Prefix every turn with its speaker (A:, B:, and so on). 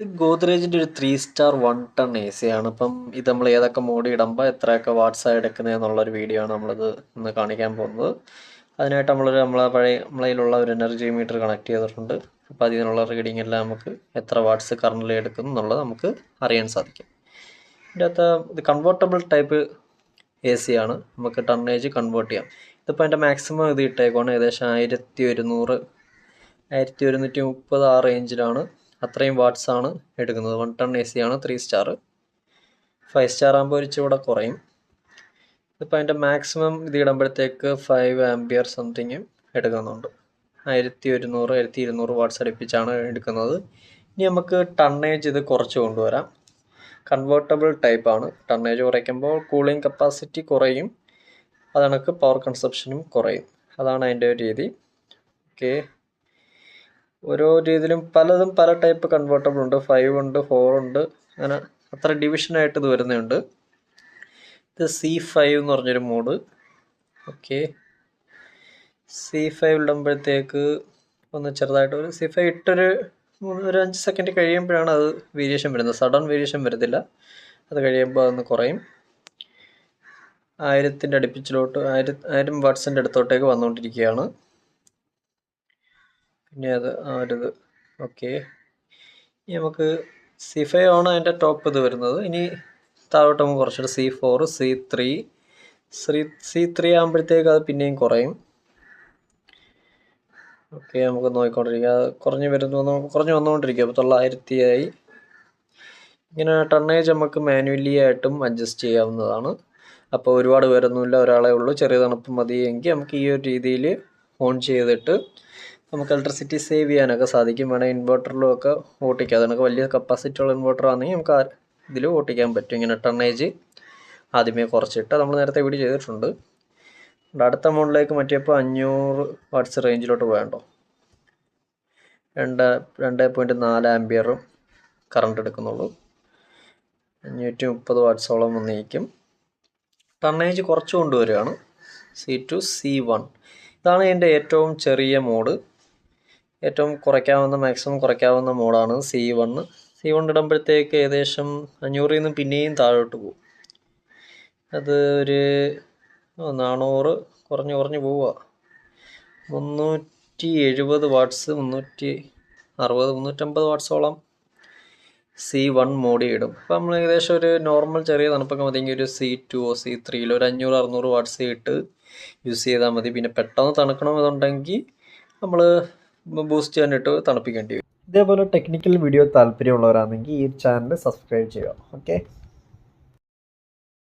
A: ഇത് ഗോദ്രേജിൻ്റെ ഒരു 3 star 1 ton A C ആണ്. അപ്പം ഇത് നമ്മൾ ഏതൊക്കെ മോഡ് ഇടുമ്പോൾ എത്രയൊക്കെ വാട്ട്സാണ് എടുക്കുന്നത് എന്നുള്ളൊരു വീഡിയോ ആണ് നമ്മളിത് ഇന്ന് കാണിക്കാൻ പോകുന്നത്. അതിനായിട്ട് നമ്മളെ കയ്യിലുള്ള ഒരു എനർജി മീറ്റർ കണക്ട് ചെയ്തിട്ടുണ്ട്. അപ്പോൾ അതിനുള്ള റീഡിംഗ് എല്ലാം നമുക്ക് എത്ര വാട്ട്സ് കറണ്ടിൽ എടുക്കുന്നു എന്നുള്ളത് നമുക്ക് അറിയാൻ സാധിക്കും. ഇതിൻ്റെ അകത്ത് ഇത് കൺവേർട്ടബിൾ ടൈപ്പ് എ സി ആണ്. നമുക്ക് ടണ്ണേജ് കൺവേർട്ട് ചെയ്യാം. ഇതിപ്പോൾ അതിൻ്റെ മാക്സിമം ഇത് ഇട്ടേക്കാണ് ഏകദേശം 1130 ആ റേഞ്ചിലാണ്. അത്രയും വാട്ട്സ് ആണ് എടുക്കുന്നത്. 1 ടൺ എ സി ആണ്. 3 സ്റ്റാർ. 5 സ്റ്റാർ ആകുമ്പോൾ ഒരു ഇച്ചിരി കുറയും. ഇതിപ്പോൾ അതിൻ്റെ മാക്സിമം ഇത് ഇടുമ്പോഴത്തേക്ക് 5 ആംപിയർ സംതിങ് എടുക്കുന്നുണ്ട്. 1100-1200 വാട്ട്സ് അടുപ്പിച്ചാണ് എടുക്കുന്നത്. ഇനി നമുക്ക് ടണ്ണേജ് ഇത് കുറച്ച് കൊണ്ടുവരാം. കൺവേർട്ടബിൾ ടൈപ്പാണ്. ടണ്ണേജ് കുറയ്ക്കുമ്പോൾ കൂളിംഗ് കപ്പാസിറ്റി കുറയും, അതണക്ക് പവർ കൺസപ്ഷനും കുറയും. അതാണ് അതിൻ്റെ ഒരു രീതി. ഓക്കെ, ഓരോ രീതിയിലും പല ടൈപ്പ് കൺവേർട്ടബിൾ ഉണ്ട്. 5 ഉണ്ട്, 4 ഉണ്ട്, അങ്ങനെ അത്ര ഡിവിഷനായിട്ട് ഇത് വരുന്നുണ്ട്. ഇത് C5 എന്ന് പറഞ്ഞൊരു മോഡ്. ഓക്കെ, C5 ഇടുമ്പോഴത്തേക്ക് ഒന്ന് ചെറുതായിട്ട് ഒരു C5 ഇട്ടൊരു 5 സെക്കൻഡ് കഴിയുമ്പോഴാണ് അത് വേരിയേഷൻ വരുന്നത്. സഡൻ വേരിയേഷൻ വരുന്നില്ല. അത് കഴിയുമ്പോൾ അതൊന്ന് കുറയും. 1000 അടുപ്പിച്ചിലോട്ട് 1000 വാട്ട്സിൻ്റെ അടുത്തോട്ടേക്ക് വന്നുകൊണ്ടിരിക്കുകയാണ്. പിന്നെ അത് ആരുത്. ഓക്കെ, ഇനി നമുക്ക് C5 ആണ് അതിൻ്റെ ടോപ്പ് ഇത് വരുന്നത്. ഇനി താഴോട്ട് നമുക്ക് കുറച്ചൊരു C4, C3 ആകുമ്പോഴത്തേക്ക് അത് പിന്നെയും കുറയും. ഓക്കെ, നമുക്ക് നോക്കിക്കൊണ്ടിരിക്കുക. കുറഞ്ഞു വന്നുകൊണ്ടിരിക്കുക. അപ്പോൾ 900 ആയി. ഇങ്ങനെ ടണ്ണേജ് നമുക്ക് മാനുവലി ആയിട്ടും അഡ്ജസ്റ്റ് ചെയ്യാവുന്നതാണ്. അപ്പോൾ ഒരുപാട് പേരൊന്നുമില്ല, ഒരാളേ ഉള്ളൂ, ചെറിയ തണുപ്പ് മതിയെങ്കിൽ നമുക്ക് ഈ ഒരു രീതിയിൽ ഓൺ ചെയ്തിട്ട് നമുക്ക് ഇലക്ട്രിസിറ്റി സേവ് ചെയ്യാനൊക്കെ സാധിക്കും. വേണമെങ്കിൽ ഇൻവെർട്ടറിലും ഒക്കെ ഓട്ടിക്കാം. അതിനൊക്കെ വലിയ കപ്പാസിറ്റി ഉള്ള ഇൻവെർട്ടർ ആണെങ്കിൽ നമുക്ക് ഇതിൽ ഓട്ടിക്കാൻ പറ്റും. ഇങ്ങനെ ടണ്ണേജ് ആദ്യമേ കുറച്ചിട്ട് നമ്മൾ നേരത്തെ വീഡിയോ ചെയ്തിട്ടുണ്ട്. അടുത്ത മോഡിലേക്ക് മാറ്റിയപ്പോൾ 500 വാട്ട്സ് റേഞ്ചിലോട്ട് പോകണ്ടോ. 2.4 ആംപിയറും കറണ്ട് എടുക്കുന്നുള്ളൂ. 530 വാട്ട്സോളം വന്നിരിക്കും. ടണ്ണേജ് കുറച്ച് കൊണ്ടുവരികയാണ്. C2, C1 ഇതാണ് എൻ്റെ ഏറ്റവും ചെറിയ മോഡ്. ഏറ്റവും മാക്സിമം കുറയ്ക്കാവുന്ന മോഡാണ് C1. C1 ഇടുമ്പോഴത്തേക്ക് ഏകദേശം 500 നിന്ന് പിന്നെയും താഴോട്ട് പോകും. അത് ഒരു 400 കുറഞ്ഞ് പോവുക. 370 വാട്ട്സ്, 360, 350 വാട്ട്സോളം C1 മോഡിൽ ഇടും. അപ്പോൾ നമ്മൾ ഏകദേശം ഒരു നോർമൽ ചെറിയ തണുപ്പൊക്കെ മതിയെങ്കിൽ ഒരു C2 C3 ഒരു 500-600 വാട്ട്സ് ഇട്ട് യൂസ് ചെയ്താൽ മതി. പിന്നെ പെട്ടെന്ന് തണുക്കണമെന്നുണ്ടെങ്കിൽ നമ്മൾ ബൂസ്റ്റ് ചെയ്യാനിട്ട് തണുപ്പിക്കേണ്ടി വരും. ഇതേപോലെ ടെക്നിക്കൽ വീഡിയോ താല്പര്യമുള്ളവരാണെങ്കിൽ ഈ ചാനൽ സബ്സ്ക്രൈബ് ചെയ്യുക. ഓക്കെ.